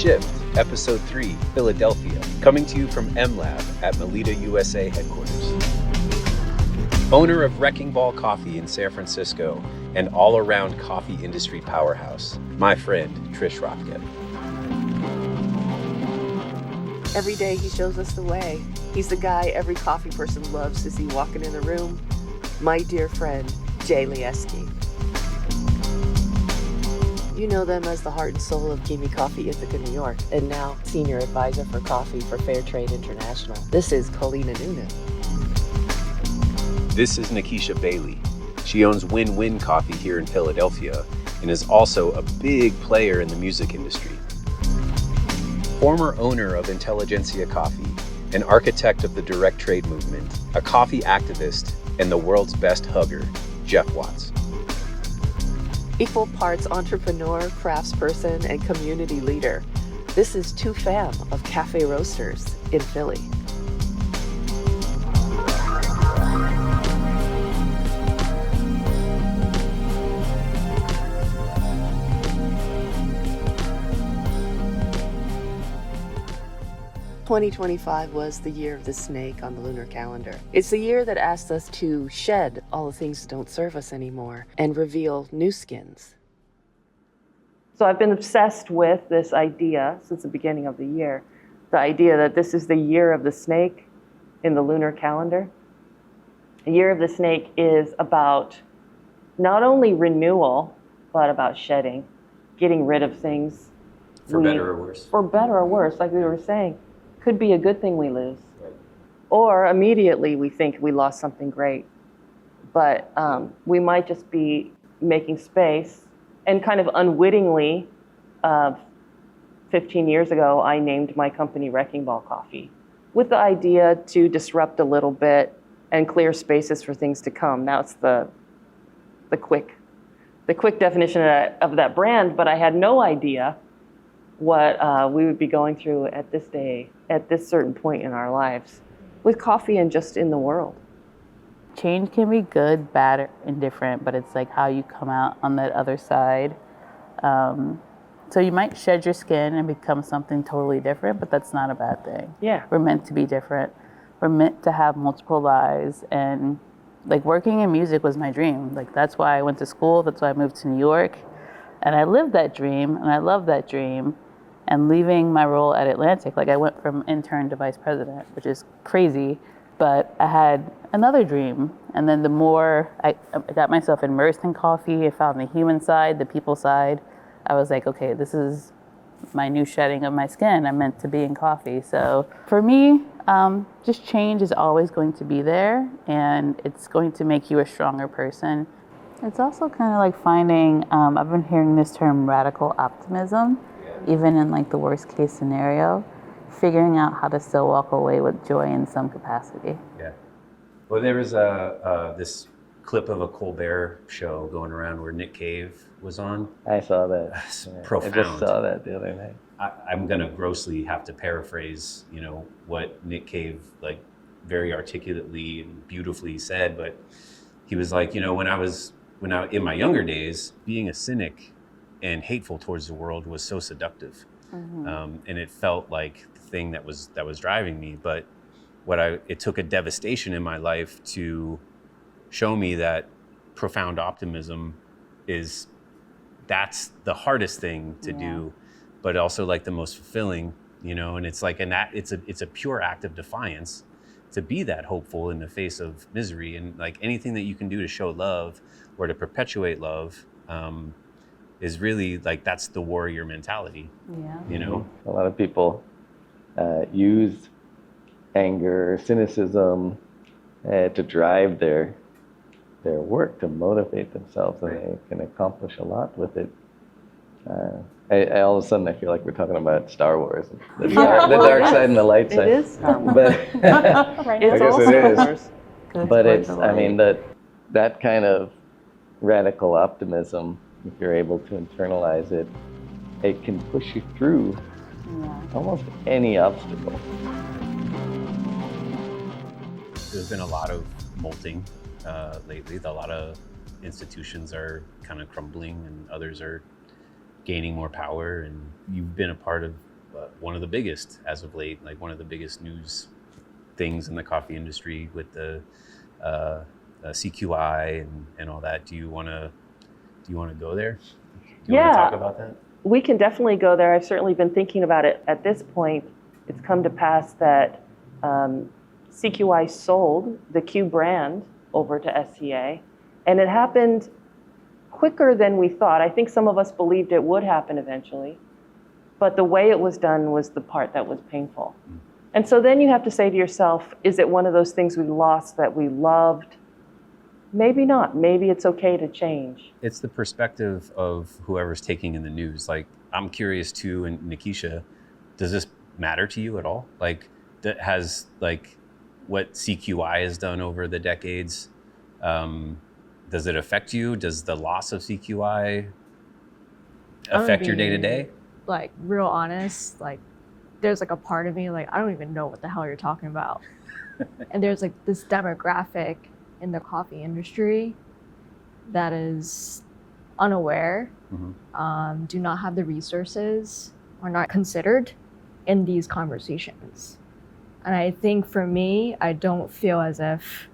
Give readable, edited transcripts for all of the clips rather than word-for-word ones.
Shift, Episode 3, Philadelphia, coming to you from MLab at Melitta USA headquarters. Owner of Wrecking Ball Coffee in San Francisco, and all-around coffee industry powerhouse, my friend, Trish Rothgeb. Every day he shows us the way. He's the guy every coffee person loves to see walking in the room. My dear friend, Lijewski. You know them as the heart and soul of Gimme Coffee Ithaca, New York, and now Senior Advisor for Coffee for Fairtrade International. This is Colleen Anunu. This is Nikisha Bailey. She owns WinWin Coffee here in Philadelphia and is also a big player in the music industry. Former owner of Intelligentsia Coffee, an architect of the direct trade movement, a coffee activist, and the world's best hugger, Geoff Watts. Equal parts entrepreneur, craftsperson, and community leader. This is Pham of Càphê Roasters in Philly. "2025 was the year of the snake on the lunar calendar. It's the year that asked us to shed all the things that don't serve us anymore and reveal new skins." So I've been obsessed with this idea since the beginning of the year, the idea that this is the year of the snake in the lunar calendar. The year of the snake is about not only renewal, but about shedding, getting rid of things. For better or worse. For better or worse, like we were saying. Could be a good thing we lose. Right. Or immediately we think we lost something great. But we might just be making space, and kind of unwittingly, 15 years ago, I named my company Wrecking Ball Coffee with the idea to disrupt a little bit and clear spaces for things to come. Now it's the quick definition of that brand, but I had no idea what we would be going through at this certain point in our lives with coffee and just in the world. Change can be good, bad, or indifferent, but it's like how you come out on that other side. So you might shed your skin and become something totally different, but that's not a bad thing. Yeah. We're meant to be different. We're meant to have multiple lives, and like working in music was my dream. Like that's why I went to school, that's why I moved to New York, and I lived that dream, and I love that dream. And leaving my role at Atlantic, like I went from intern to vice president, which is crazy, but I had another dream. And then the more I got myself immersed in coffee, I found the human side, the people side. I was like, okay, this is my new shedding of my skin. I'm meant to be in coffee. So for me, just change is always going to be there, and it's going to make you a stronger person. It's also kind of like finding, I've been hearing this term radical optimism. Even in like the worst case scenario, figuring out how to still walk away with joy in some capacity. Yeah. Well, there was this clip of a Colbert show going around where Nick Cave was on. I saw that. Yeah. Profound. I just saw that the other night. I'm gonna grossly have to paraphrase, what Nick Cave like very articulately and beautifully said, but he was like, when I in my younger days, being a cynic and hateful towards the world was so seductive. Mm-hmm. And it felt like the thing that was driving me. But it took a devastation in my life to show me that profound optimism that's the hardest thing to do, but also like the most fulfilling, and it's like, it's a pure act of defiance to be that hopeful in the face of misery. And like anything that you can do to show love or to perpetuate love, is really like, that's the warrior mentality. Yeah. A lot of people use anger or cynicism to drive their work, to motivate themselves, and they can accomplish a lot with it. I all of a sudden I feel like we're talking about Star Wars, the dark side and the light side. It is Star Wars. But Right. I guess it is. But it's, I mean, that kind of radical optimism, if you're able to internalize it, it can push you through almost any obstacle. There's been a lot of molting lately. A lot of institutions are kind of crumbling and others are gaining more power. And you've been a part of one of the biggest as of late, like one of the biggest news things in the coffee industry with the CQI and all that. Do you want to go there? Do you want to talk about that? We can definitely go there. I've certainly been thinking about it. At this point, it's come to pass that CQI sold the Q brand over to SCA, and it happened quicker than we thought. I think some of us believed it would happen eventually, but the way it was done was the part that was painful. And so then you have to say to yourself, is it one of those things we lost that we loved? Maybe not. Maybe it's okay to change. It's the perspective of whoever's taking in the news. Like, I'm curious too, and Nikisha, does this matter to you at all? Like, has like what CQI has done over the decades, does it affect you? Does the loss of CQI affect your day to day? Like, real honest, like, there's like a part of me, like, I don't even know what the hell you're talking about. And there's like this demographic in the coffee industry that is unaware, do not have the resources, are not considered in these conversations. And I think for me, I don't feel as if,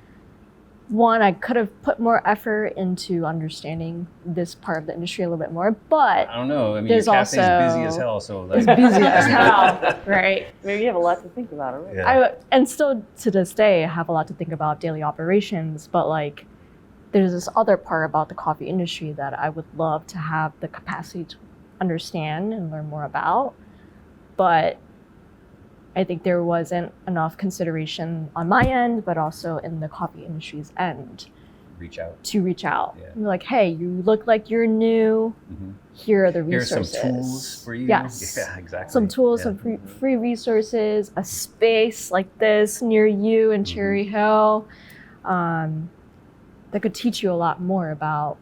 one, I could have put more effort into understanding this part of the industry a little bit more, but I don't know. I mean, there's your cafe's also busy as hell, so like, it's busy as hell, right? Maybe you have a lot to think about already. Yeah. And still to this day, I have a lot to think about daily operations, but like, there's this other part about the coffee industry that I would love to have the capacity to understand and learn more about. But I think there wasn't enough consideration on my end, but also in the coffee industry's end to reach out. Yeah. Be like, hey, you look like you're new. Here are the here's resources. some tools for you. Yes. Yeah, exactly. Some tools, Yeah. some free resources, a space like this near you in Cherry Hill, that could teach you a lot more about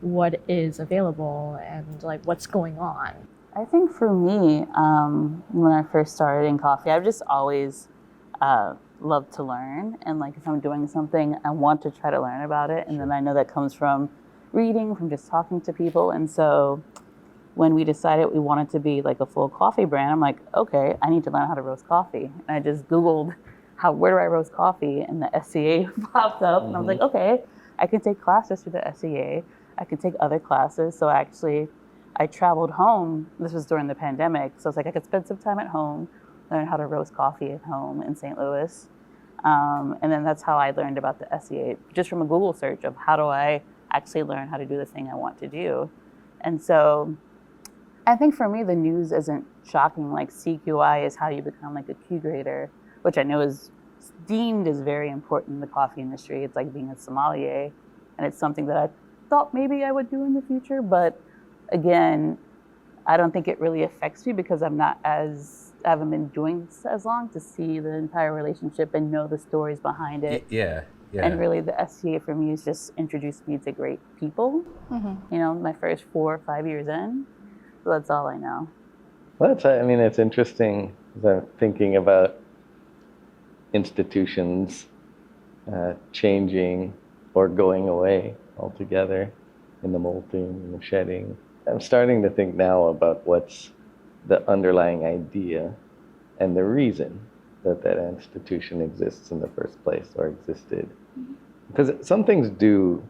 what is available and like what's going on. I think for me, when I first started in coffee, I've just always loved to learn. And like if I'm doing something, I want to try to learn about it. And then I know that comes from reading, from just talking to people. And so when we decided we wanted to be like a full coffee brand, I'm like, okay, I need to learn how to roast coffee. And I just Googled where do I roast coffee? And the SCA popped up. And I was like, okay, I can take classes through the SCA. I can take other classes. So I traveled home. This was during the pandemic. So it's like I could spend some time at home, learn how to roast coffee at home in St. Louis. And then that's how I learned about the SCA, just from a Google search of how do I actually learn how to do the thing I want to do. And so I think for me, the news isn't shocking. Like CQI is how you become like a Q grader, which I know is deemed as very important in the coffee industry. It's like being a sommelier. And it's something that I thought maybe I would do in the future, but again, I don't think it really affects me because I haven't been doing this as long to see the entire relationship and know the stories behind it. Yeah. And really the SCA for me has just introduced me to great people, you know, my first 4 or 5 years in. So that's all I know. Well, it's interesting as I'm thinking about institutions changing or going away altogether in the molting and the shedding. I'm starting to think now about what's the underlying idea and the reason that institution exists in the first place or existed. Because some things do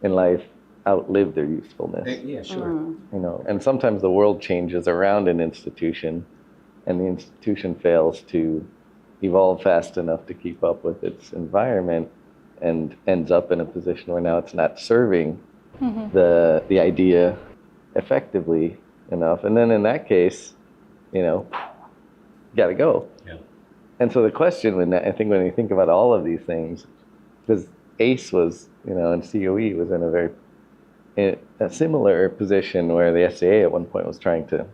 in life outlive their usefulness. Yeah, sure. You know, and sometimes the world changes around an institution and the institution fails to evolve fast enough to keep up with its environment and ends up in a position where now it's not serving the idea effectively enough. And then in that case, you know, gotta go. Yeah. And so the question, when you think about all of these things, because ACE was, you know, and COE was in a similar position where the SCA at one point was trying to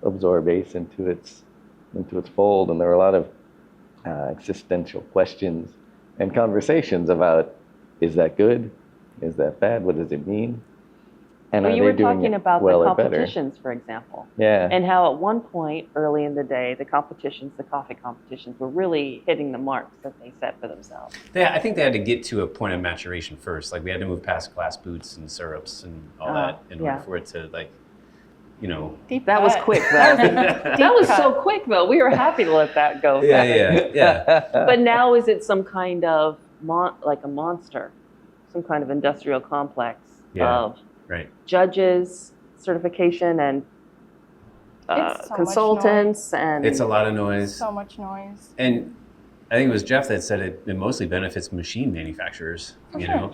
absorb ACE into its fold, and there were a lot of existential questions and conversations about, is that good? Is that bad? What does it mean? And Well, are you they were doing talking it about well the or better? competitions, for example. Yeah. And how at one point early in the day, the coffee competitions were really hitting the marks that they set for themselves. I think they had to get to a point of maturation first. Like we had to move past glass boots and syrups and all that in order for it to like you know. Deep That was cut. quick, though. That was so quick, though. We were happy to let that go. Yeah. But now is it some kind of like a monster, some kind of industrial complex of Right. judges, certification, and It's so much consultants, and It's a lot of noise. So much noise. And I think it was Geoff that said it mostly benefits machine manufacturers, you know?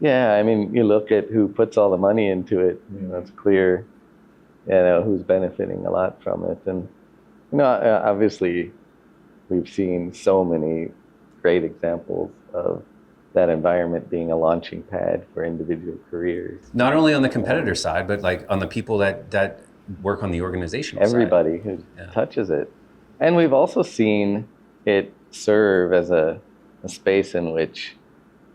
Yeah, I mean, you look at who puts all the money into it, you know, it's clear, you know, who's benefiting a lot from it. And, you know, obviously, we've seen so many great examples of that environment being a launching pad for individual careers. Not only on the competitor side, but like on the people that work on the organizational Everybody side. who Yeah. touches it. And we've also seen it serve as a space in which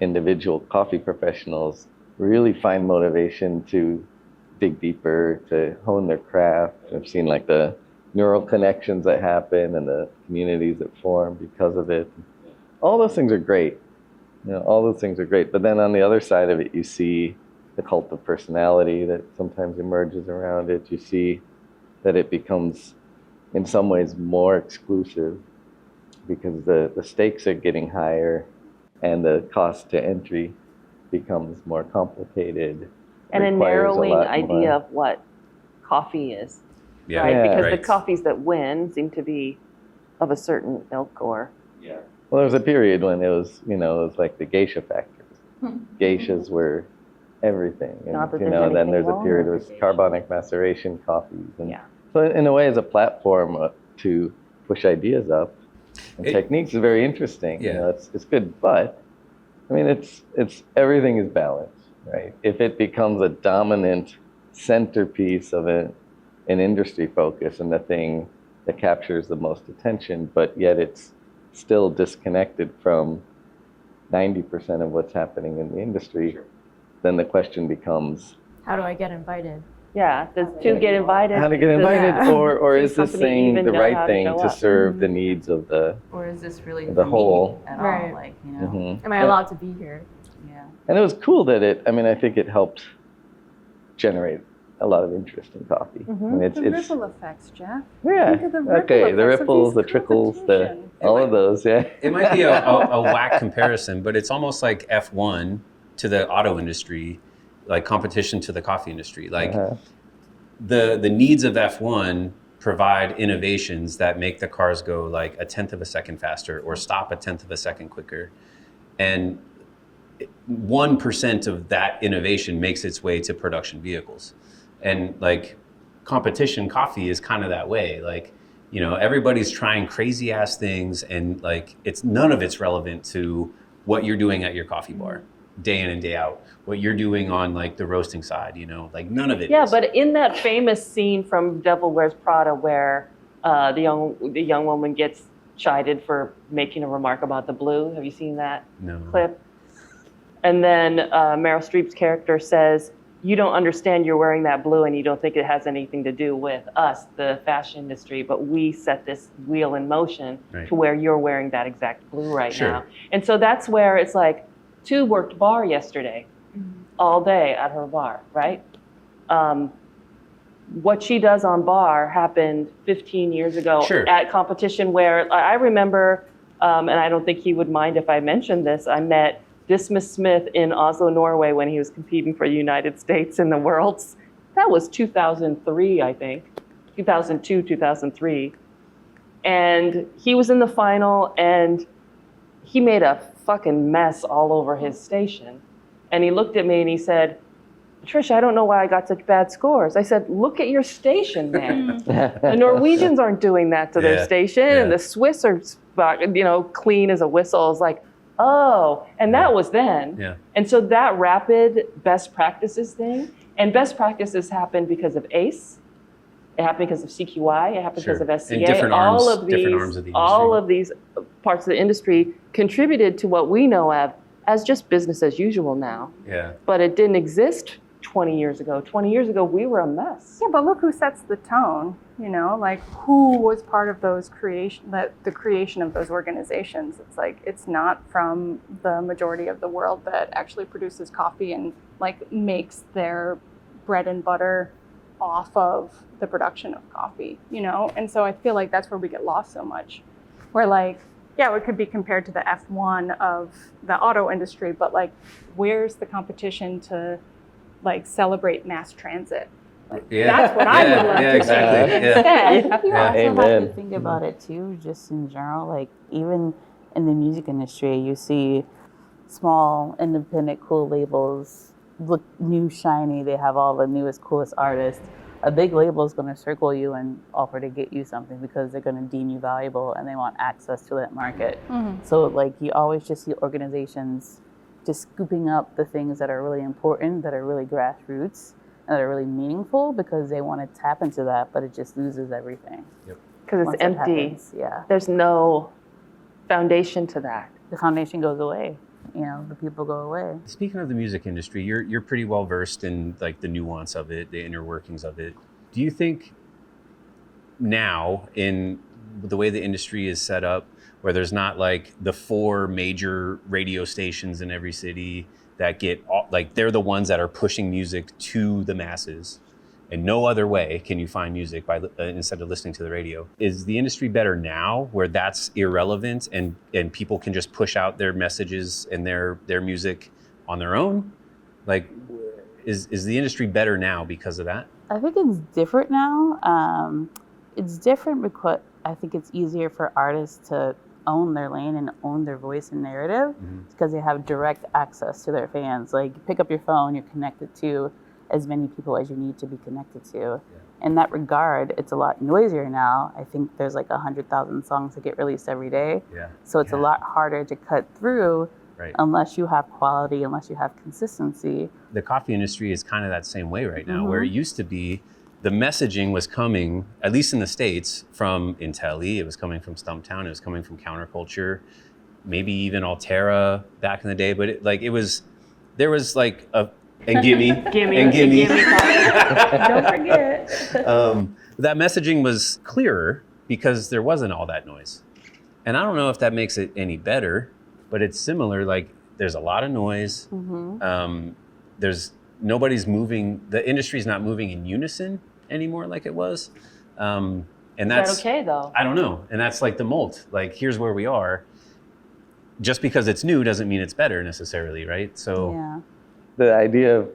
individual coffee professionals really find motivation to dig deeper, to hone their craft. I've seen like the neural connections that happen and the communities that form because of it. All those things are great. You know, all those things are great. But then on the other side of it, you see the cult of personality that sometimes emerges around it. You see that it becomes, in some ways, more exclusive because the stakes are getting higher and the cost to entry becomes more complicated. and a requires narrowing lot idea more. of what coffee is, Yeah. right? Yeah. Because Right. the coffees that win seem to be of a certain ilk or Well, there was a period when it was, you know, it was like the geisha factories. Geishas were everything. And, Not that you there's know, then anything there's a wrong period with with carbonic maceration coffees. And Yeah. so in a way, as a platform to push ideas up and It- techniques is very interesting. You Yeah. know, it's good, but I mean, it's everything is balanced, right? If it becomes a dominant centerpiece of an industry focus and the thing that captures the most attention, but yet it's still disconnected from 90% of what's happening in the industry, then the question becomes, How do I get invited? yeah, does to get invited? how to get does- invited, Yeah. or Does is this company thing even the know right how to thing show to up? serve the needs of the Or is this really The for whole- me at Right. all? Like, you know, Mhm. Am I allowed to be here? yeah. And it was cool that I think it helped generate a lot of interest in coffee. I mean, it's The ripple effects, Geoff. yeah, Think of the ripple okay, the effects of ripples, these the trickles, competitions. all of those, yeah. It might be a whack comparison, but it's almost like F1 to the auto industry, like competition to the coffee industry. Like Uh-huh. the needs of F1 provide innovations that make the cars go like a tenth of a second faster or stop a tenth of a second quicker. And 1% of that innovation makes its way to production vehicles. And like competition coffee is kind of that way. Like, you know, everybody's trying crazy ass things and like none of it's relevant to what you're doing at your coffee bar day in and day out. What you're doing on like the roasting side, you know, like none of it Yeah, is. but in that famous scene from Devil Wears Prada where the young woman gets chided for making a remark about the blue, have you seen that No. clip? And then Meryl Streep's character says, "You don't understand you're wearing that blue and you don't think it has anything to do with us, the fashion industry, but we set this wheel in motion Right. to where you're wearing that exact blue right Sure. now." And so that's where it's like, Tu worked bar yesterday, all day at her bar, right? What she does on bar happened 15 years ago Sure. at competition where I remember, and I don't think he would mind if I mentioned this, I met Dismas Smith in Oslo, Norway when he was competing for the United States in the Worlds. That was 2003, I think, 2002, 2003. And he was in the final and he made a fucking mess all over his station. And he looked at me and he said, "Trish, I don't know why I got such bad scores." I said, "Look at your station, man." The Norwegians aren't doing that to their Yeah, station, yeah. and the Swiss are, clean as a whistle. It's like, oh, and that was then. Yeah. And so that rapid best practices thing, and best practices happened because of ACE, it happened because of CQI, it happened Sure. because of SCA. And different all arms- of these, different arms of the all industry. of these parts of the industry contributed to what we know of as just business as usual now. Yeah. But it didn't exist 20 years ago. 20 years ago, we were a mess. Yeah, but look who sets the tone, like who was part of those the creation of those organizations. It's like, it's not from the majority of the world that actually produces coffee and like makes their bread and butter off of the production of coffee, you know? And so I feel like that's where we get lost so much. Where like, yeah, it could be compared to the F1 of the auto industry, but like, where's the competition to like celebrate mass transit? Like, that's what I would love to exactly. see instead. I think you also have Amen. to think about it too, just in general. Like even in the music industry, you see small, independent, cool labels look new, shiny. They have all the newest, coolest artists. A big label is going to circle you and offer to get you something because they're going to deem you valuable and they want access to that market. So like you always just see organizations just scooping up the things that are really important, that are really grassroots, and that are really meaningful because they want to tap into that, but it just loses everything. Because it's once it empty. happens. Yeah. There's no foundation to that. The foundation goes away. You know, the people go away. Speaking of the music industry, you're pretty well versed in like the nuance of it, the inner workings of it. Do you think now in the way the industry is set up, where there's not like the 4 major radio stations in every city that get like they're the ones that are pushing music to the masses, and no other way can you find music by instead of listening to the radio? Is the industry better now where that's irrelevant and people can just push out their messages and their music on their own? Like, is the industry better now because of that? I think it's different now. It's different because I think it's easier for artists to own their lane and own their voice and narrative because they have direct access to their fans. Like, you pick up your phone, you're connected to as many people as you need to be connected to. In that regard, it's a lot noisier now. I think there's like 100,000 songs that get released every day. So it's a lot harder to cut through unless you have quality, unless you have consistency. The coffee industry is kind of that same way right now, where it used to be the messaging was coming, at least in the States, from Intelli, it was coming from Stumptown, it was coming from Counterculture, maybe even Altera back in the day, but there was like a, and Gimme. Gimme. Don't forget. That messaging was clearer because there wasn't all that noise. And I don't know if that makes it any better, but it's similar. Like, there's a lot of noise. Nobody's moving. The industry's not moving in unison anymore like it was. And that's Is that okay though? I don't know. And that's like the molt. Like, here's where we are. Just because it's new doesn't mean it's better necessarily, right? So Yeah. The idea of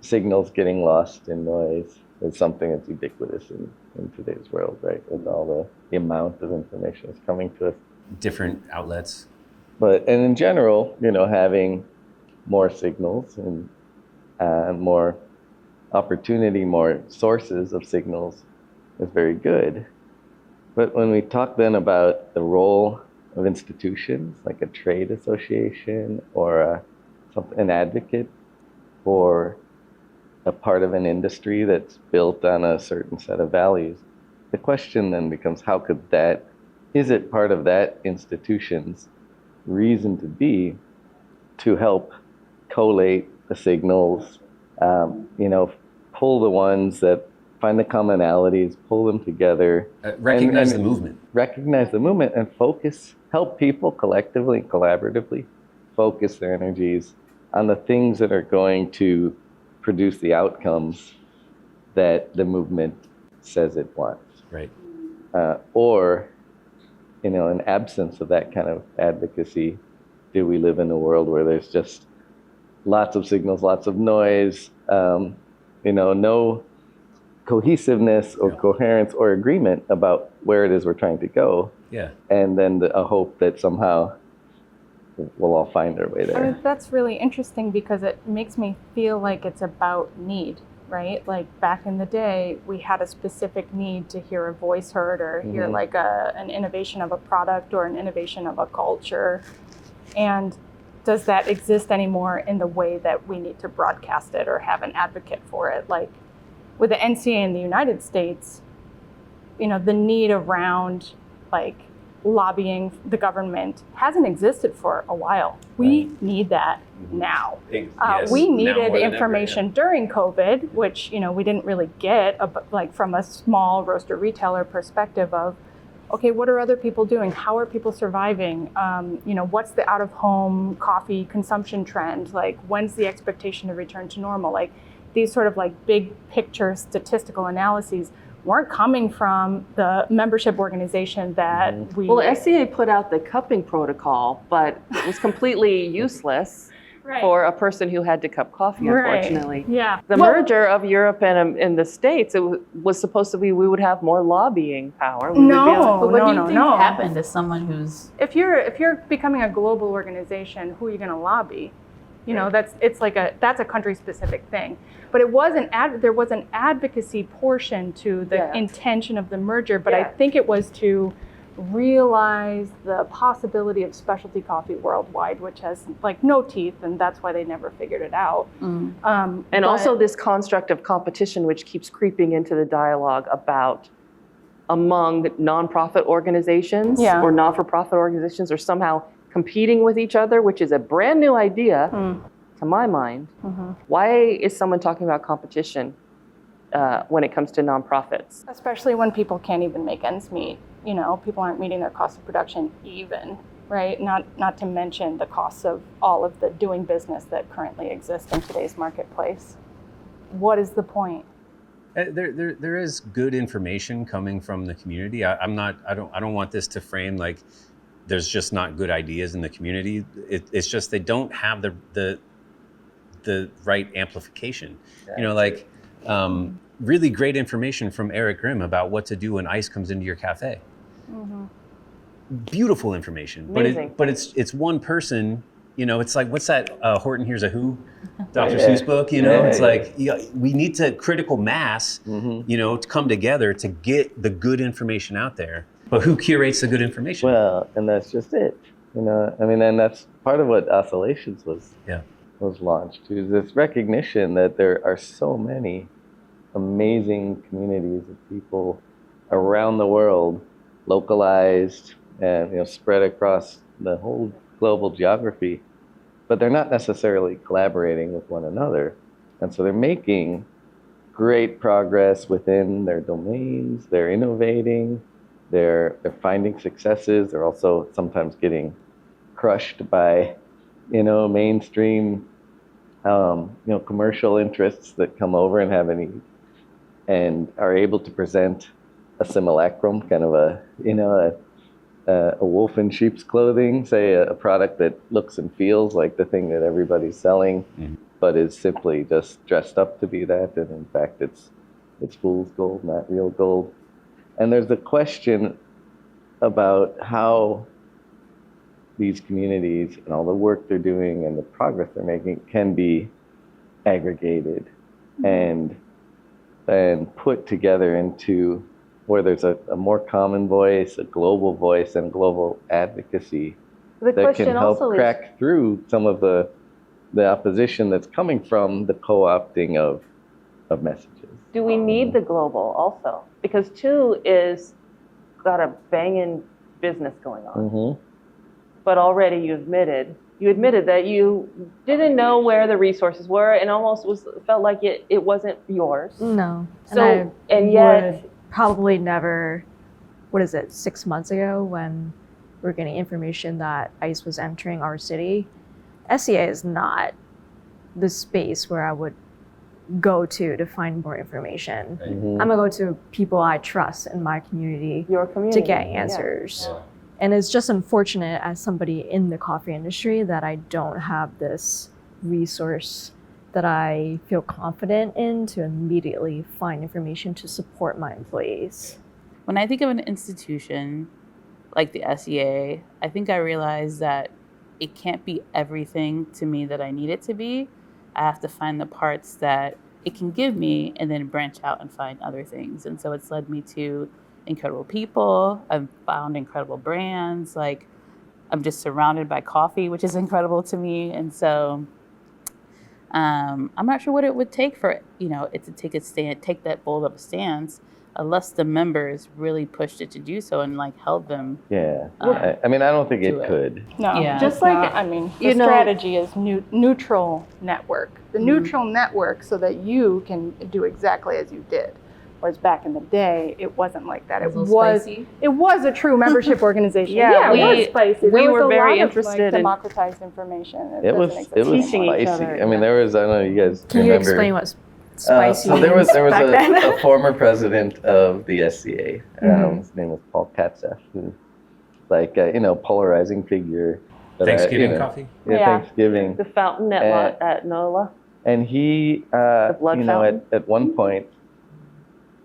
signals getting lost in noise is something that's ubiquitous in today's world, right? With all the amount of information that's coming to us. different outlets. And in general, you know, having more signals and more opportunity, more sources of signals is very good. But when we talk then about the role of institutions, like a trade association or an advocate for a part of an industry that's built on a certain set of values, the question then becomes, is it part of that institution's reason to be to help collate the signals, pull the ones that find the commonalities, pull them together. Recognize the movement. Recognize the movement and help people collectively and collaboratively focus their energies on the things that are going to produce the outcomes that the movement says it wants. Right. Or, in absence of that kind of advocacy, do we live in a world where there's just lots of signals, lots of noise, no cohesiveness or coherence or agreement about where it is we're trying to go. Yeah. And then a hope that somehow we'll all find our way there. I mean, that's really interesting because it makes me feel like it's about need, right? Like back in the day, we had a specific need to hear a voice heard or hear like an innovation of a product or an innovation of a culture. And does that exist anymore in the way that we need to broadcast it or have an advocate for it? Like with the NCA in the United States, the need around like lobbying the government hasn't existed for a while. We need that now. We needed information during COVID, which we didn't really get, like from a small roaster retailer perspective of, okay, what are other people doing? How are people surviving? What's the out-of-home coffee consumption trend? Like, when's the expectation to return to normal? Like, these sort of like big picture statistical analyses weren't coming from the membership organization that we. Well, SCA put out the cupping protocol, but it was completely useless for a person who had to cup coffee, unfortunately. Yeah. The merger of Europe and the States, it was supposed to be we would have more lobbying power. We would be able- But what do you think happened to someone who's If you're becoming a global organization, who are you going to lobby? You know, that's a country specific thing. But it was there was an advocacy portion to the intention of the merger, but I think it was to realize the possibility of specialty coffee worldwide, which has like no teeth, and that's why they never figured it out. And also this construct of competition, which keeps creeping into the dialogue about among nonprofit organizations or not-for-profit organizations are somehow competing with each other, which is a brand new idea to my mind. Why is someone talking about competition when it comes to nonprofits? Especially when people can't even make ends meet. You know, people aren't meeting their cost of production even, right? Not to mention the costs of all of the doing business that currently exists in today's marketplace. What is the point? There is good information coming from the community. I don't want this to frame like there's just not good ideas in the community. It's just they don't have the right amplification. You know, like really great information from Eric Grimm about what to do when ice comes into your cafe. Beautiful information, Amazing. but it's one person. You know, it's like, what's that Horton Hears a Who, Dr. Seuss book? You know, it's like we need to critical mass, you know, to come together to get the good information out there. But who curates the good information? Well, and that's just it. You know, I mean, and that's part of what Oscillations was launched, is this recognition that there are so many amazing communities of people around the world, localized and, you know, spread across the whole global geography, but they're not necessarily collaborating with one another. And so they're making great progress within their domains, they're innovating, they're finding successes, they're also sometimes getting crushed by, you know, mainstream, you know, commercial interests that come over and have and are able to present a simulacrum, kind of a, you know, a wolf in sheep's clothing, say a product that looks and feels like the thing that everybody's selling, but is simply just dressed up to be that, and in fact it's fool's gold, not real gold. And there's a question about how these communities and all the work they're doing and the progress they're making can be aggregated and put together into where there's a more common voice, a global voice, and global advocacy that can help crack through some of the opposition that's coming from the co-opting of messages. Do we need the global also? Because two is got a banging business going on. But already you admitted that you didn't know where the resources were and almost felt like it wasn't yours. No. So and yet probably never, 6 months ago when we were getting information that ICE was entering our city, SCA is not the space where I would go to find more information. I'm gonna go to people I trust in my community, your community to get answers. And it's just unfortunate as somebody in the coffee industry that I don't have this resource that I feel confident in to immediately find information to support my employees. When I think of an institution like the SEA, I think I realize that it can't be everything to me that I need it to be. I have to find the parts that it can give me and then branch out and find other things. And so it's led me to incredible people. I've found incredible brands. Like, I'm just surrounded by coffee, which is incredible to me. And so I'm not sure what it would take for, it to take that bold of a stance, unless the members really pushed it to do so and held them. Yeah. I mean, I don't think it could. No, Yeah. just like, the strategy is neutral network. The neutral network so that you can do exactly as you did. Whereas back in the day, it wasn't like that. It was a true membership organization. It was spicy. We were very lot interested of, in democratized information. It was teaching each spicy. other. I mean, there was, I don't know, you guys Can you remember. explain what spicy. So there was back then. a former president of the SCA. His name was Paul Càphê, who, like, polarizing figure. Thanksgiving coffee? Yeah, Thanksgiving. The fountain at NOLA. And he, blood fountain? at one point,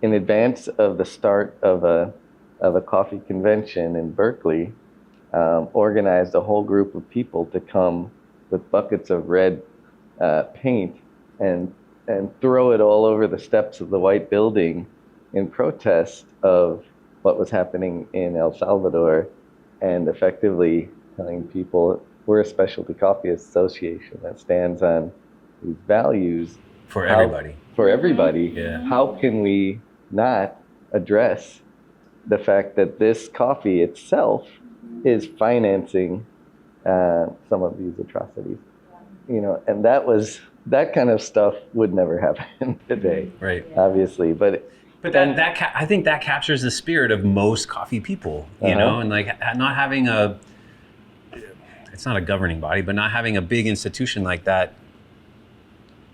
in advance of the start of a coffee convention in Berkeley, organized a whole group of people to come with buckets of red paint and throw it all over the steps of the White Building in protest of what was happening in El Salvador, and effectively telling people, we're a specialty coffee association that stands on these values. For everybody. For everybody. Yeah. How can we not address the fact that this coffee itself is financing some of these atrocities? And that kind of stuff would never happen today. Right. Obviously, but I think that captures the spirit of most coffee people, and like not having it's not a governing body, but not having a big institution like that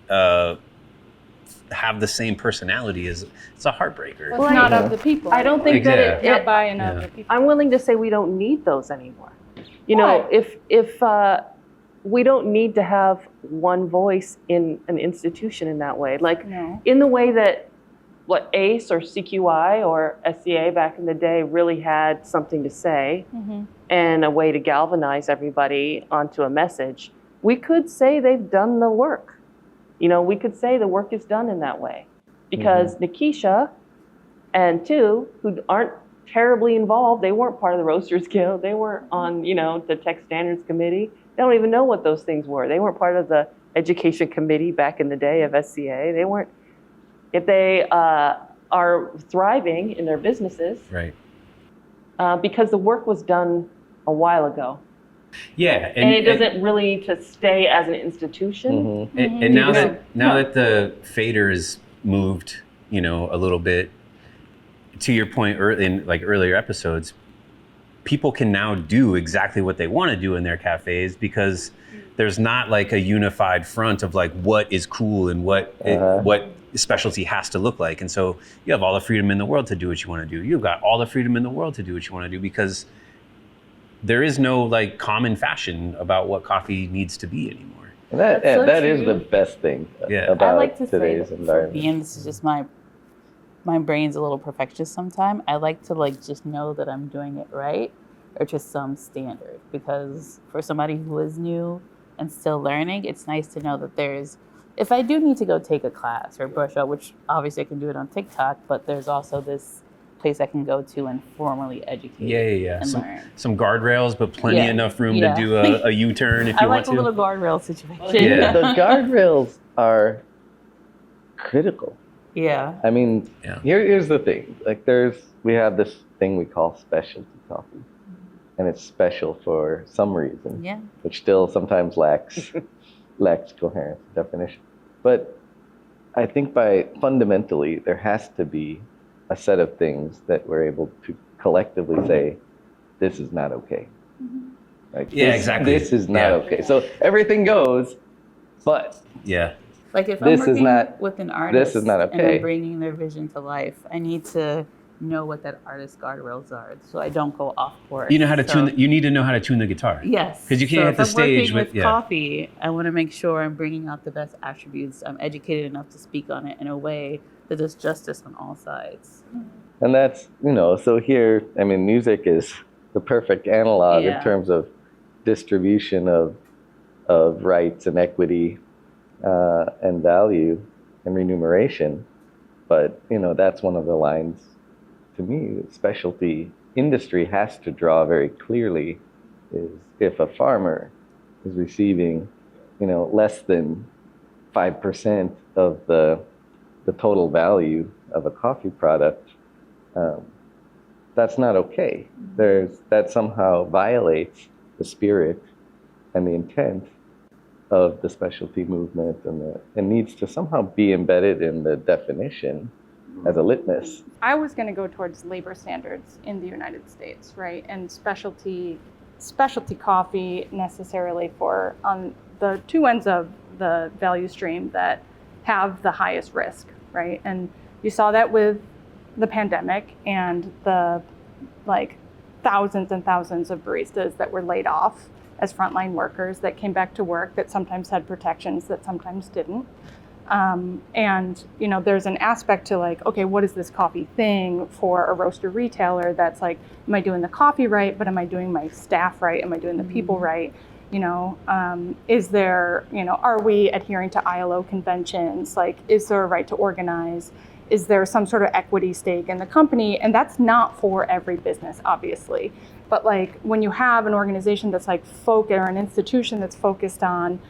have the same personality it's a heartbreaker. Well, it's not of the people. I don't think that not buying of the people. I'm willing to say we don't need those anymore. If we don't need to have one voice in an institution in that way, like in the way that ACE or CQI or SCA back in the day really had something to say and a way to galvanize everybody onto a message. We could say they've done the work. We could say the work is done in that way, because Nikisha and who aren't terribly involved, they weren't part of the Roasters Guild, they weren't on, the Tech Standards Committee. They don't even know what those things were. They weren't part of the education committee back in the day of SCA. They weren't. If they are thriving in their businesses, right? Because the work was done a while ago. Yeah, and it doesn't really need to stay as an institution. And now that the fader is moved, a little bit, to your point in like earlier episodes, people can now do exactly what they want to do in their cafes, because there's not like a unified front of like what is cool and what specialty has to look like. And so you have all the freedom in the world to do what you want to do. You've got all the freedom in the world to do what you want to do, because there is no like common fashion about what coffee needs to be anymore. And that is the best thing about today's environment. And this is just my brain's a little perfectionist sometimes. I like to just know that I'm doing it right, or to some standard, because for somebody who is new and still learning, it's nice to know that if I do need to go take a class or brush up, which obviously I can do it on TikTok, but there's also this place I can go to and formally educate and learn. Some guardrails, but plenty enough room to do a U-turn if you want to. I like a little guardrail situation. Yeah. The guardrails are critical. Yeah. I mean, here's the thing. Like we have this thing we call specialty coffee. And it's special for some reason. Yeah. Which still sometimes lacks coherent definition. But I think fundamentally there has to be a set of things that we're able to collectively say, this is not okay. Exactly. This is not okay. So everything goes, but like if I'm working with an artist, this is not okay, and I'm bringing their vision to life, I need to know what that artist's guardrails are, so I don't go off course. You know how to tune. You need to know how to tune the guitar. Yes, because you can't hit the stage with coffee. I want to make sure I'm bringing out the best attributes. I'm educated enough to speak on it in a way that does justice on all sides. And that's so here. I mean, music is the perfect analog in terms of distribution of rights and equity and value and remuneration. But that's one of the lines. To me, specialty industry has to draw very clearly is if a farmer is receiving, less than 5% of the total value of a coffee product, that's not okay. That somehow violates the spirit and the intent of the specialty movement, and needs to somehow be embedded in the definition as a litmus. I was going to go towards labor standards in the United States, right? And specialty coffee necessarily for on the two ends of the value stream that have the highest risk, right? And you saw that with the pandemic and the like thousands and thousands of baristas that were laid off as frontline workers that came back to work that sometimes had protections that sometimes didn't. And you know, there's an aspect to like, okay, what is this coffee thing for a roaster retailer that's like, am I doing the coffee right, but am I doing my staff right? Am I doing the people right? You know, is there, you know, are we adhering to ILO conventions? Like, is there a right to organize? Is there some sort of equity stake in the company? And that's not for every business, obviously. But like when you have an organization that's like or an institution that's focused on,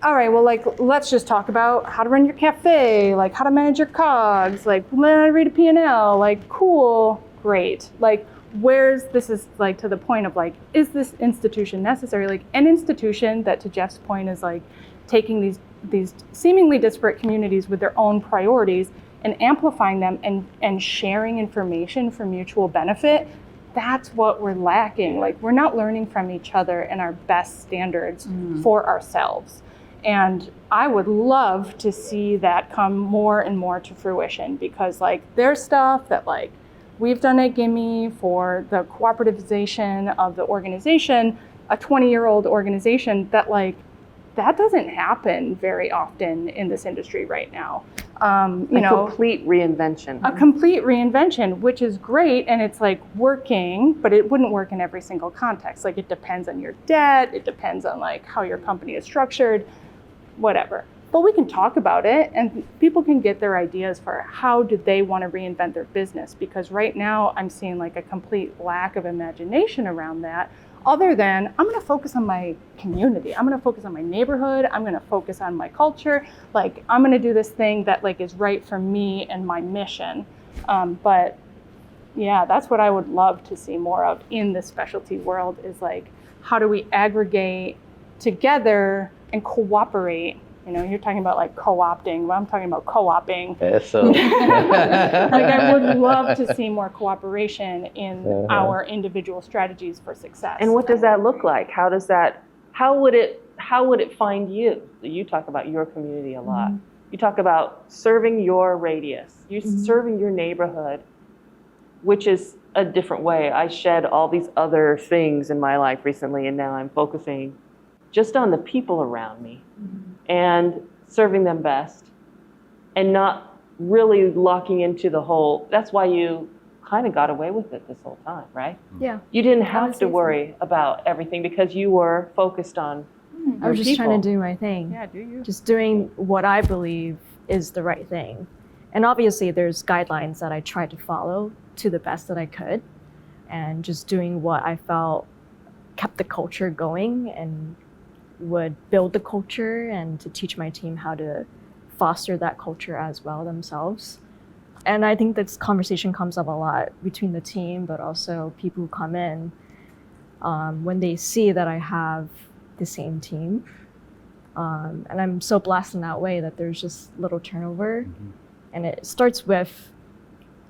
all right, well, like, let's just talk about how to run your cafe, like how to manage your COGS, like learn how to read a P&L, like cool, great. Like, this is like to the point of like, is this institution necessary? Like an institution that, to Geoff's point, is like taking these seemingly disparate communities with their own priorities and amplifying them and sharing information for mutual benefit. That's what we're lacking. Like, we're not learning from each other and our best standards for ourselves. And I would love to see that come more and more to fruition, because like there's stuff that like we've done at Gimme for the cooperativization of the organization, a 20-year-old organization that like, that doesn't happen very often in this industry right now. Complete reinvention. A complete reinvention, which is great, and it's like working, but it wouldn't work in every single context. Like it depends on your debt, it depends on like how your company is structured, whatever. But we can talk about it, and people can get their ideas for how do they want to reinvent their business, because right now I'm seeing like a complete lack of imagination around that, other than I'm going to focus on my community. I'm going to focus on my neighborhood. I'm going to focus on my culture. Like I'm going to do this thing that like is right for me and my mission. But yeah, that's what I would love to see more of in the specialty world, is like, how do we aggregate together and cooperate? You know, you're talking about like co-opting, but I'm talking about co-oping. So Like I would love to see more cooperation in our individual strategies for success. And what does that look like? How would it find you? You talk about your community a lot. You talk about serving your radius. You're serving your neighborhood, which is a different way. I shed all these other things in my life recently, and now I'm focusing just on the people around me and serving them best, and not really locking into the whole. That's why you kind of got away with it this whole time, right? Yeah. You didn't have to worry about everything because you were focused on I was just people. trying to do my thing. Yeah, do you? Just doing what I believe is the right thing. And obviously there's guidelines that I tried to follow to the best that I could, and just doing what I felt kept the culture going and would build the culture, and to teach my team how to foster that culture as well themselves. And I think this conversation comes up a lot between the team, but also people who come in when they see that I have the same team. And I'm so blessed in that way that there's just little turnover. And it starts with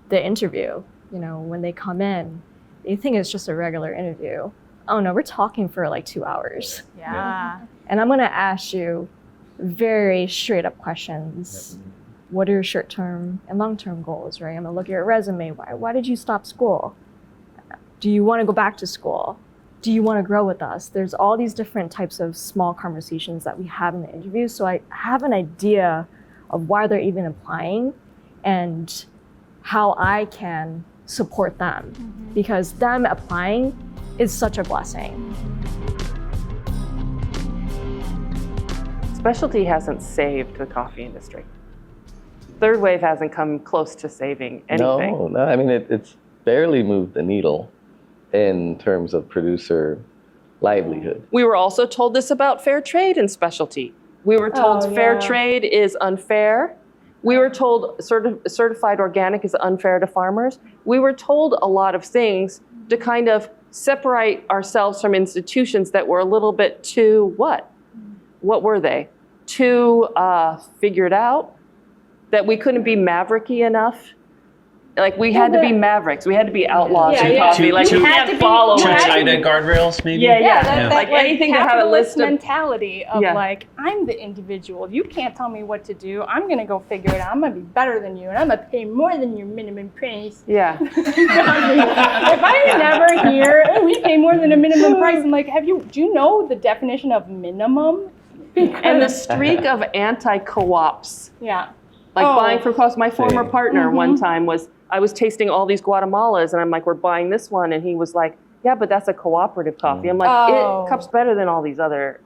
the interview. You know, when they come in, they think it's just a regular interview. Oh no, we're talking for like 2 hours. Yeah. And I'm gonna ask you very straight up questions. What are your short-term and long-term goals, right? I'm gonna look at your resume. Why did you stop school? Do you wanna go back to school? Do you wanna grow with us? There's all these different types of small conversations that we have in the interview. So I have an idea of why they're even applying and how I can support them. Because them applying is such a blessing. Specialty hasn't saved the coffee industry. Third wave hasn't come close to saving anything. No. I mean, it's barely moved the needle in terms of producer livelihood. We were also told this about fair trade and specialty. We were told fair trade is unfair. We were told certified organic is unfair to farmers. We were told a lot of things to kind of separate ourselves from institutions that were a little bit too what? What were they? Too figured out? That we couldn't be mavericky enough Like we had to be mavericks. We had to be outlaws Yeah, in yeah. coffee. Like Two- you two- can't follow. Two had to China guardrails, maybe? Yeah, yeah. that Like anything to have a capitalist list of. mentality of Yeah. like, I'm the individual. You can't tell me what to do. I'm gonna go figure it out. I'm gonna be better than you, and I'm gonna pay more than your minimum price. Yeah. If I never hear, oh, we pay more than a minimum price, I'm like, do you know the definition of minimum? And the streak of anti-co-ops. Yeah. Like Oh. buying for cost. My former Same. partner one time I was tasting all these Guatemalas, and I'm like, we're buying this one, and he was like, yeah, but that's a cooperative coffee. I'm like, Oh. it cups better than all these other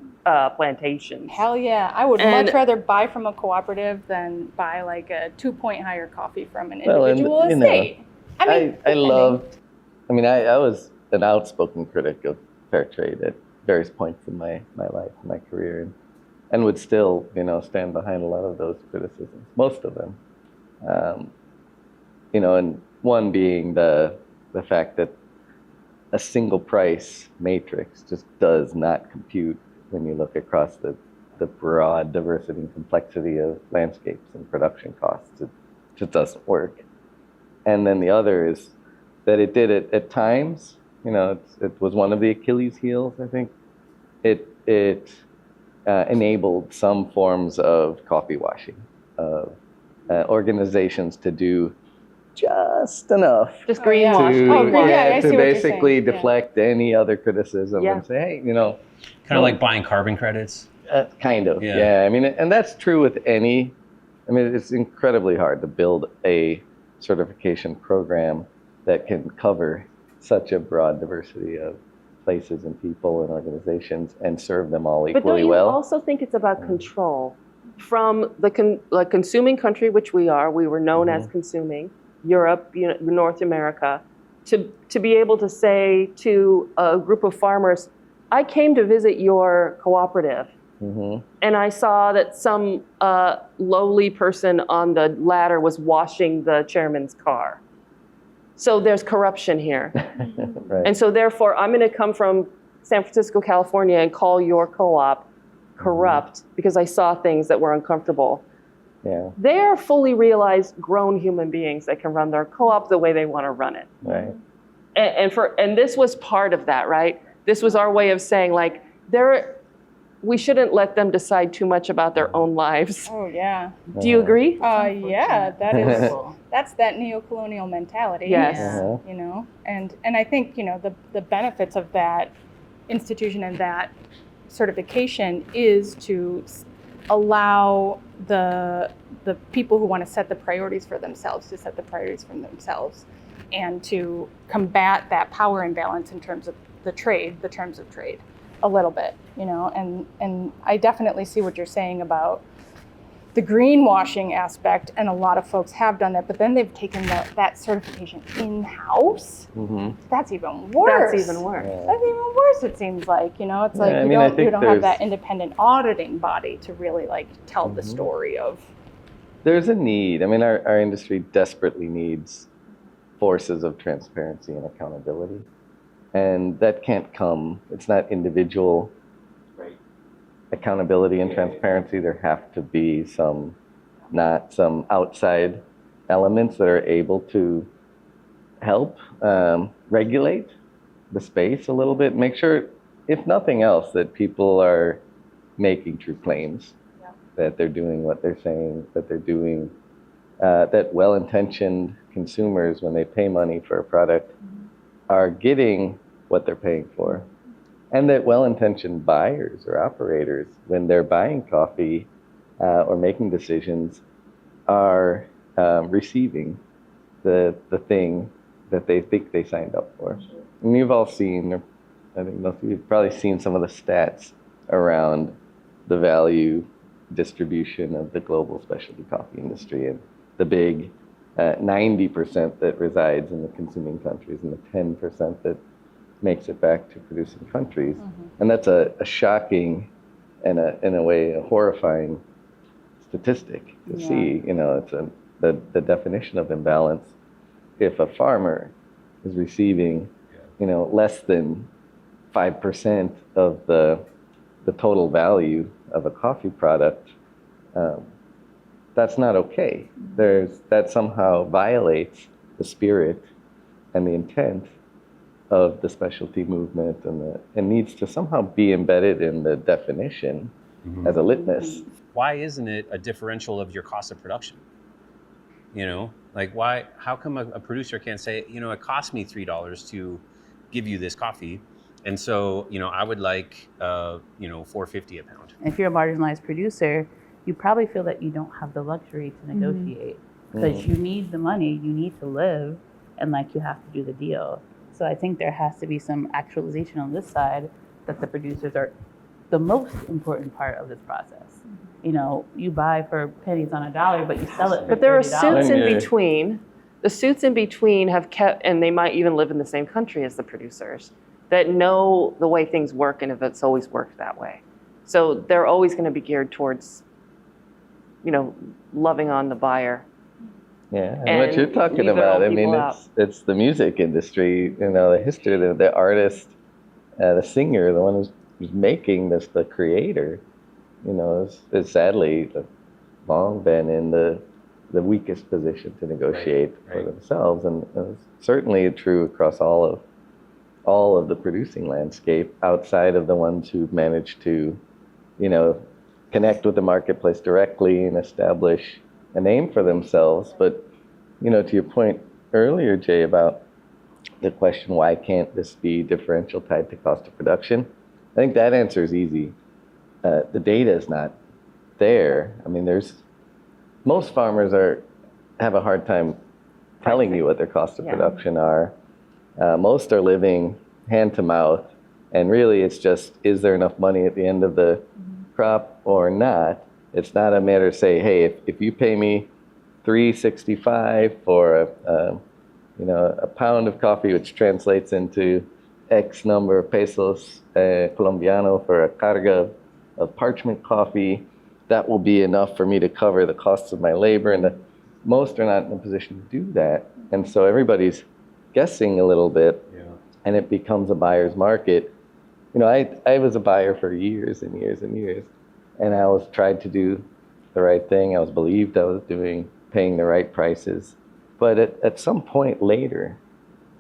plantations. Hell yeah. I would And- much rather buy from a cooperative than buy like a 2-point higher coffee from an Well, and, individual you know, estate. I loved, I was an outspoken critic of Fairtrade at various points in my life, my career, and would still, stand behind a lot of those criticisms, most of them. And one being the fact that a single price matrix just does not compute when you look across the broad diversity and complexity of landscapes and production costs. It just doesn't work. And then the other is that it did it at times. It was one of the Achilles heels, I think. It enabled some forms of coffee washing, of organizations to do just enough Just Oh, greenwash. yeah. people. Oh, green- yeah, I see to what you're basically saying. Yeah. deflect any other criticism Yeah. and say, hey, Kind of like buying carbon credits. kind of, Yeah. yeah. And that's true with any. It's incredibly hard to build a certification program that can cover such a broad diversity of places and people and organizations and serve them all But don't equally you well. also think it's about control? From the consuming country, which we are, we were known as consuming, Europe, North America, to be able to say to a group of farmers, I came to visit your cooperative, and I saw that some lowly person on the ladder was washing the chairman's car. So there's corruption here. Right. And so therefore, I'm going to come from San Francisco, California, and call your co-op corrupt because I saw things that were uncomfortable. Yeah. They're fully realized grown human beings that can run their co-op the way they want to run it. Right. And this was part of that, right? This was our way of saying, like, we shouldn't let them decide too much about their own lives. Oh, yeah. Do you agree? Yeah, that's that neo-colonial mentality. Yes. And I think, the benefits of that institution and that certification is to allow the people who want to set the priorities for themselves to set the priorities for themselves and to combat that power imbalance in terms of the terms of trade a little bit, and I definitely see what you're saying about the greenwashing aspect, and a lot of folks have done that, but then they've taken that certification in-house. That's even worse. That's even worse. Yeah. That's even worse, it seems like, it's like Yeah, I you mean, I don't think have there's- that independent auditing body to really like tell the story of. There's a need. Our industry desperately needs forces of transparency and accountability. And that can't come, it's not individual accountability and transparency. There have to be some outside elements that are able to help regulate the space a little bit. Make sure, if nothing else, that people are making true claims, that they're doing what they're saying, that they're doing, that well-intentioned consumers, when they pay money for a product, are getting what they're paying for. And that well-intentioned buyers or operators, when they're buying coffee or making decisions, are receiving the thing that they think they signed up for. And you've all seen, or I think most of you've probably seen some of the stats around the value distribution of the global specialty coffee industry, and the big 90% that resides in the consuming countries and the 10% that makes it back to producing countries. And that's a shocking and in a way a horrifying statistic to see. It's the definition of imbalance. If a farmer is receiving less than 5% of the total value of a coffee product, that's not okay. That somehow violates the spirit and the intent of the specialty movement, and needs to somehow be embedded in the definition as a litmus. Why isn't it a differential of your cost of production? You know, like how come a producer can't say, you know, it cost me $3 to give you this coffee, and so, you know, I would like, you know, $4.50 a pound. If you're a marginalized producer, you probably feel that you don't have the luxury to negotiate because you need the money, you need to live, and like you have to do the deal. So I think there has to be some actualization on this side that the producers are the most important part of this process. You know, you buy for pennies on a dollar, but you sell it for $30. But there are suits in Yeah. between. The suits in between have kept, and they might even live in the same country as the producers, that know the way things work and if it's always worked that way. So they're always going to be geared towards, you know, loving on the buyer. Yeah, and what you're talking leaving about, all I mean, people it's the music industry, you know, the history, the artist, the singer, the one who's making this, the creator, you know, is sadly long been in the weakest position to negotiate for themselves, and it's certainly true across all of the producing landscape, outside of the ones who've managed to, you know, connect with the marketplace directly and establish a name for themselves. But, you know, to your point earlier, Jay, about the question, why can't this be differential tied to cost of production? I think that answer is easy. The data is not there. I mean, most farmers have a hard time telling you what their cost of production are. Most are living hand to mouth, and really it's just, is there enough money at the end of the crop or not? It's not a matter of say, hey, if you pay me $3.65 for a pound of coffee, which translates into X number of pesos colombiano for a carga of parchment coffee, that will be enough for me to cover the costs of my labor. And most are not in a position to do that, and so everybody's guessing a little bit, and it becomes a buyer's market. You know, I was a buyer for years and years and years, and I was tried to do the right thing. I was believed I was paying the right prices. But at some point later,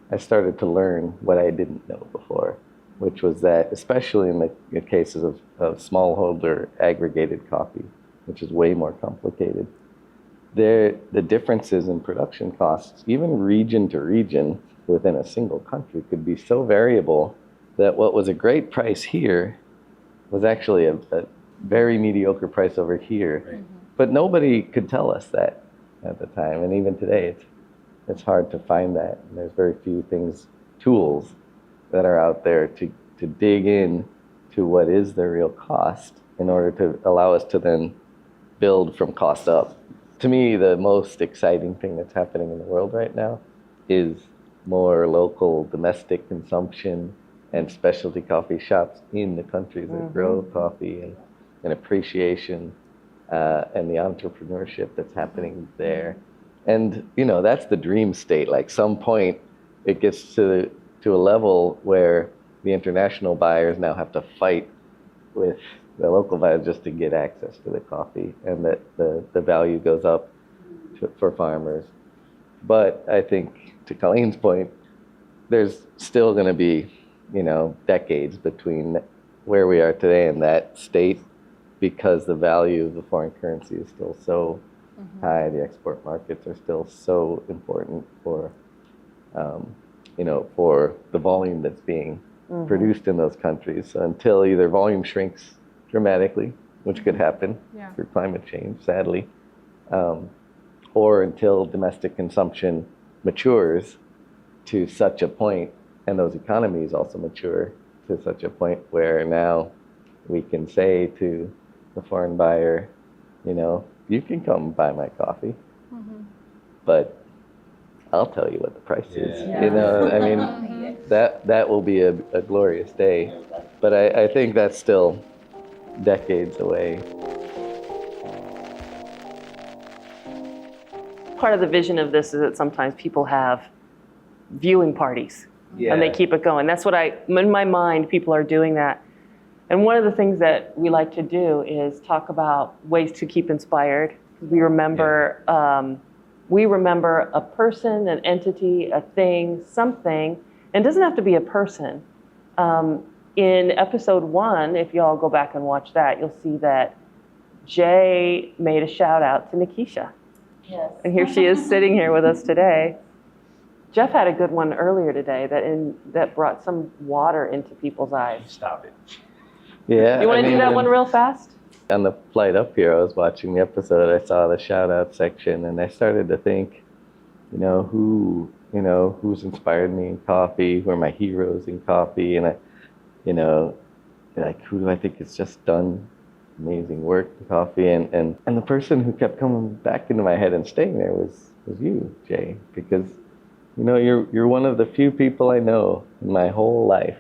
I started to learn what I didn't know before, which was that, especially in the cases of smallholder aggregated coffee, which is way more complicated, the differences in production costs, even region to region within a single country, could be so variable that what was a great price here was actually a very mediocre price over here. Right. But nobody could tell us that at the time, and even today it's hard to find that. And there's very few tools that are out there to dig in to what is the real cost in order to allow us to then build from cost up. To me, the most exciting thing that's happening in the world right now is more local domestic consumption and specialty coffee shops in the countries that grow coffee, and appreciation and the entrepreneurship that's happening there. And, you know, that's the dream state. Like, some point it gets to a level where the international buyers now have to fight with the local buyers just to get access to the coffee, and that the value goes up for farmers. But I think, to Colleen's point, there's still going to be, you know, decades between where we are today and that state, because the value of the foreign currency is still so high. The export markets are still so important for, you know, for the volume that's being produced in those countries. So until either volume shrinks dramatically, which could happen through climate change, sadly, or until domestic consumption matures to such a point, and those economies also mature to such a point where now we can say to the foreign buyer, you know, you can come buy my coffee, but I'll tell you what the price is. You know, I mean, that will be a glorious day. But I think that's still decades away. Part of the vision of this is that sometimes people have viewing parties and they keep it going. That's what in my mind, people are doing that. And one of the things that we like to do is talk about ways to keep inspired. We remember we remember a person, an entity, a thing, something, and it doesn't have to be a person. In episode 1, if y'all go back and watch that, you'll see that Jay made a shout out to Nikisha. Yes. And here she is sitting here with us today. Geoff had a good one earlier today that brought some water into people's eyes. Stop it. Yeah. You want to do that one real fast? On the flight up here, I was watching the episode. I saw the shout out section, and I started to think, who's inspired me in coffee? Who are my heroes in coffee? And who do I think has just done amazing work in coffee? And the person who kept coming back into my head and staying there was you, Jay, because you're one of the few people I know in my whole life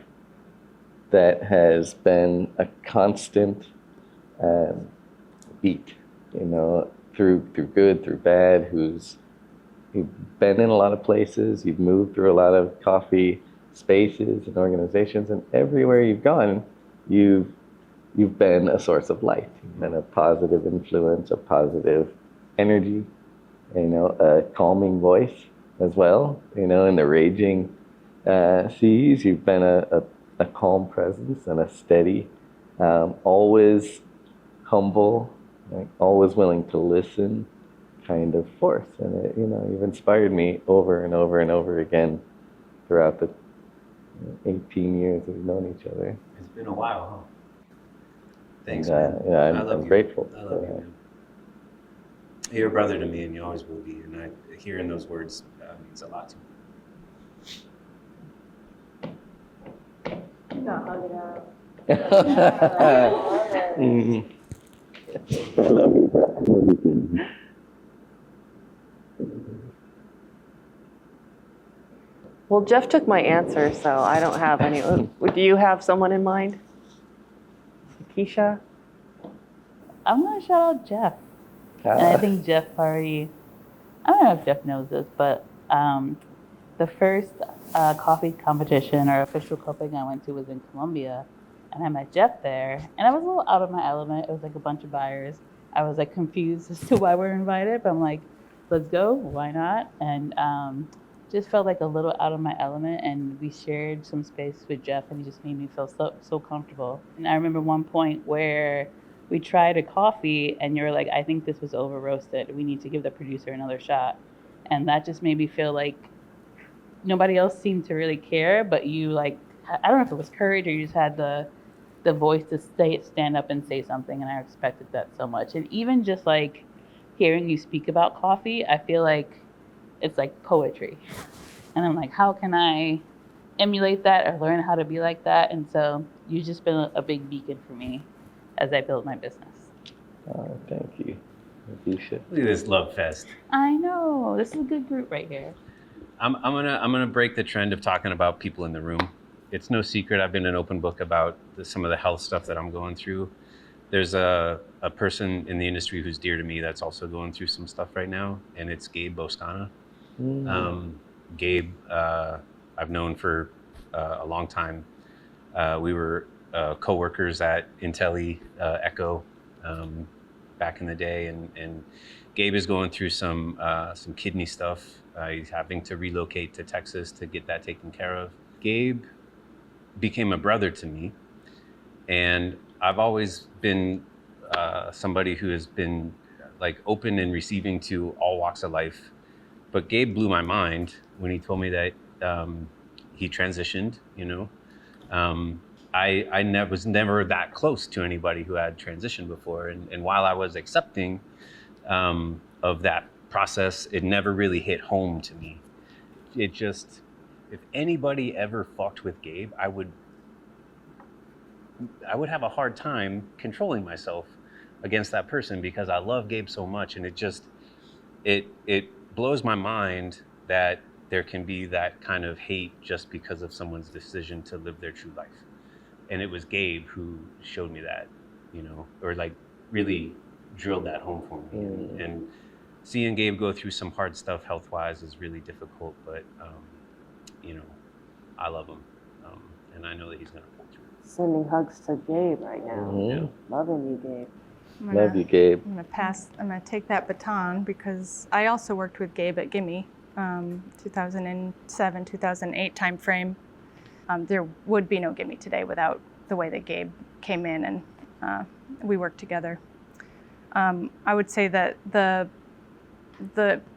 that has been a constant beat, through good, through bad, you've been in a lot of places, you've moved through a lot of coffee spaces and organizations, and everywhere you've gone, you've been a source of light. You've been a positive influence, a positive energy, a calming voice as well. In the raging seas, you've been a calm presence and a steady, always humble, always willing to listen kind of force. And you've inspired me over and over and over again throughout the 18 years we've known each other. It's been a while, huh? Thanks, And, man. I'm grateful. I love you, man. You're a brother to me, and you always will be. And hearing those words means a lot to me. I love you, bro. Well, Geoff took my answer, so I don't have any. Do you have someone in mind? Nikisha? I'm going to shout out Geoff. And I think Geoff already, I don't know if Geoff knows this, but the first coffee competition or official cupping I went to was in Colombia. And I met Geoff there. And I was a little out of my element. It was like a bunch of buyers. I was like confused as to why we're invited. But I'm like, let's go. Why not? And just felt like a little out of my element. And we shared some space with Geoff. And he just made me feel so comfortable. And I remember one point where we tried a coffee and you were like, I think this was over roasted. We need to give the producer another shot. And that just made me feel like nobody else seemed to really care, but you I don't know if it was courage or you just had the voice to stand up and say something. And I respected that so much. And even just like hearing you speak about coffee, I feel like it's like poetry. And I'm like, how can I emulate that or learn how to be like that? And so you've just been a big beacon for me as I build my business. Oh, thank you. Nikisha. Look at this love fest. I know. This is a good group right here. I'm gonna break the trend of talking about people in the room. It's no secret I've been an open book about some of the health stuff that I'm going through. There's a person in the industry who's dear to me that's also going through some stuff right now, and it's Gabe Boscana. Gabe, I've known for a long time. We were co-workers at Intelli Echo back in the day, and Gabe is going through some kidney stuff. He's having to relocate to Texas to get that taken care of. Gabe became a brother to me, and I've always been somebody who has been like open and receiving to all walks of life. But Gabe blew my mind when he told me that he transitioned. I was never that close to anybody who had transitioned before, and while I was accepting of that process, it never really hit home to me. It just, if anybody ever fucked with Gabe, I would have a hard time controlling myself against that person because I love Gabe so much, and it blows my mind that there can be that kind of hate just because of someone's decision to live their true life. And it was Gabe who showed me that, or like really drilled that home for me. And seeing Gabe go through some hard stuff health-wise is really difficult, but I love him, and I know that he's gonna pull through. Sending hugs to Gabe right now. Mm-hmm. Loving you, Gabe. Love you, Gabe. I'm gonna take that baton because I also worked with Gabe at Gimme, 2007, 2008 timeframe. There would be no Gimme today without the way that Gabe came in and we worked together. I would say that the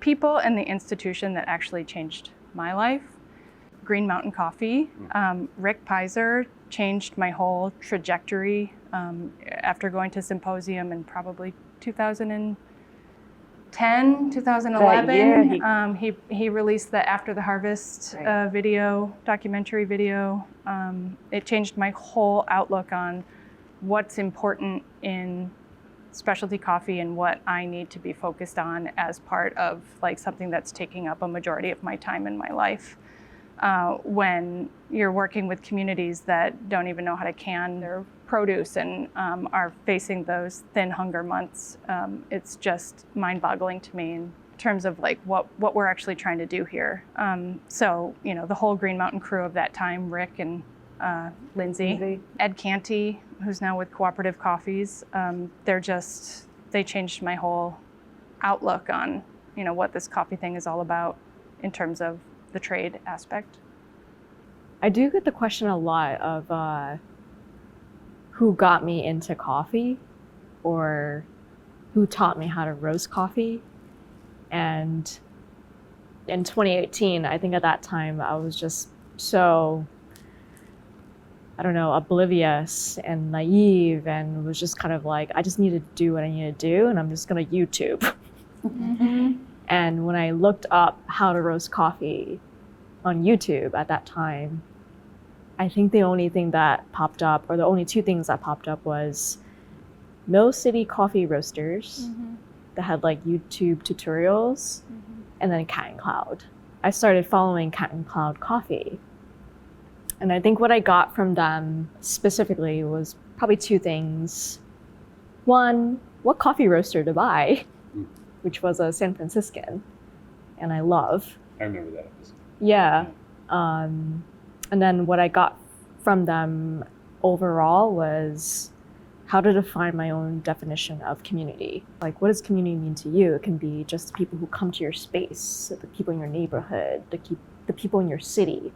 people and the institution that actually changed my life, Green Mountain Coffee, Rick Pizer changed my whole trajectory after going to Symposium in probably 2010, 2011. He released the After the Harvest documentary video. It changed my whole outlook on what's important in specialty coffee and what I need to be focused on as part of like something that's taking up a majority of my time in my life. When you're working with communities that don't even know how to can their produce and are facing those thin hunger months, it's just mind-boggling to me in terms of like what we're actually trying to do here. So, you know, the whole Green Mountain crew of that time, Rick and Lindsay, Ed Canty, who's now with Cooperative Coffees, they changed my whole outlook on, you know, what this coffee thing is all about in terms of the trade aspect. I do get the question a lot of who got me into coffee or who taught me how to roast coffee. And in 2018, I think at that time I was just so, I don't know, oblivious and naive and was just kind of like, I just need to do what I need to do and I'm just gonna YouTube. Mm-hmm. And when I looked up how to roast coffee on YouTube at that time, I think the only thing that popped up, or the only two things that popped up, was Mill City Coffee Roasters that had like YouTube tutorials, and then Cat and Cloud. I started following Cat and Cloud Coffee. And I think what I got from them specifically was probably two things. One, what coffee roaster to buy, which was a San Franciscan, and I love. I remember that episode. Yeah. And then what I got from them overall was how to define my own definition of community. Like, what does community mean to you? It can be just the people who come to your space, the people in your neighborhood, the people in your city.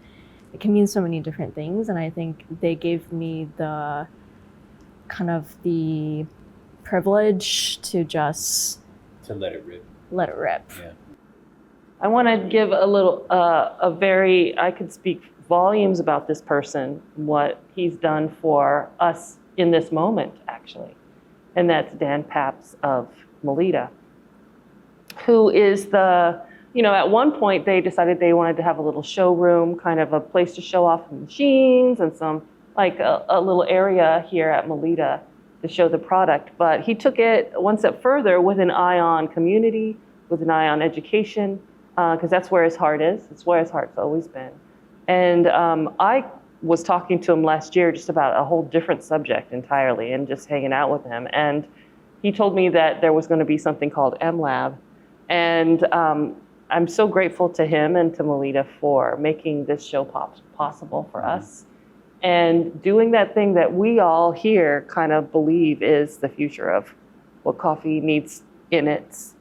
It can mean so many different things, and I think they gave me the kind of the privilege to just let it rip. Let it rip. Yeah. I want to give a little, I could speak volumes about this person, what he's done for us in this moment, actually. And that's Dan Paps of Melitta, who is at one point they decided they wanted to have a little showroom, kind of a place to show off machines and some, like a little area here at Melitta to show the product. But he took it one step further with an eye on community, with an eye on education, because that's where his heart is. It's where his heart's always been. And I was talking to him last year just about a whole different subject entirely and just hanging out with him. And he told me that there was going to be something called MLab. And I'm so grateful to him and to Melitta for making this show possible for us and doing that thing that we all here kind of believe is the future of what coffee needs in its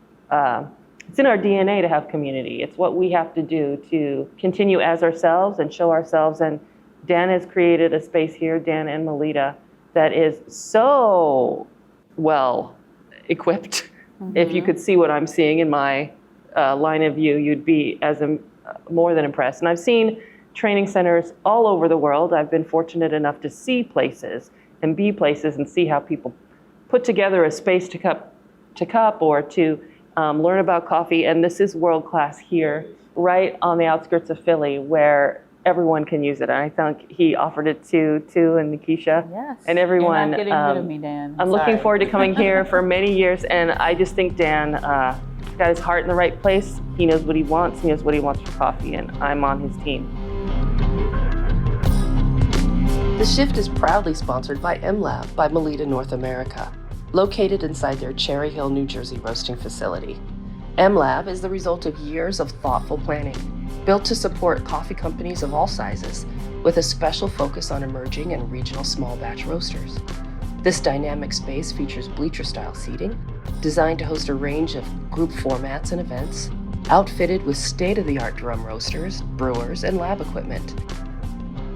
it's in our DNA to have community. It's what we have to do to continue as ourselves and show ourselves. And Dan has created a space here, Dan and Melitta, that is so well equipped. If you could see what I'm seeing in my line of view, you'd be more than impressed. And I've seen training centers all over the world. I've been fortunate enough to see places and be places and see how people put together a space to cup or to learn about coffee. And this is world class here, right on the outskirts of Philly, where everyone can use it. And I think he offered it to and Nikisha and everyone. You're not getting rid of me, Dan. I'm looking forward to coming here for many years. And I just think Dan got his heart in the right place. He knows what he wants. He knows what he wants for coffee. And I'm on his team. The Shift is proudly sponsored by MLab by Melitta North America, located inside their Cherry Hill, New Jersey roasting facility. MLab is the result of years of thoughtful planning, built to support coffee companies of all sizes, with a special focus on emerging and regional small batch roasters. This dynamic space features bleacher-style seating, designed to host a range of group formats and events, outfitted with state-of-the-art drum roasters, brewers, and lab equipment.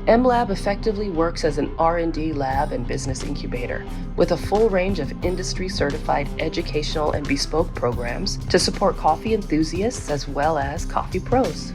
MLab effectively works as an R&D lab and business incubator, with a full range of industry-certified educational and bespoke programs to support coffee enthusiasts as well as coffee pros.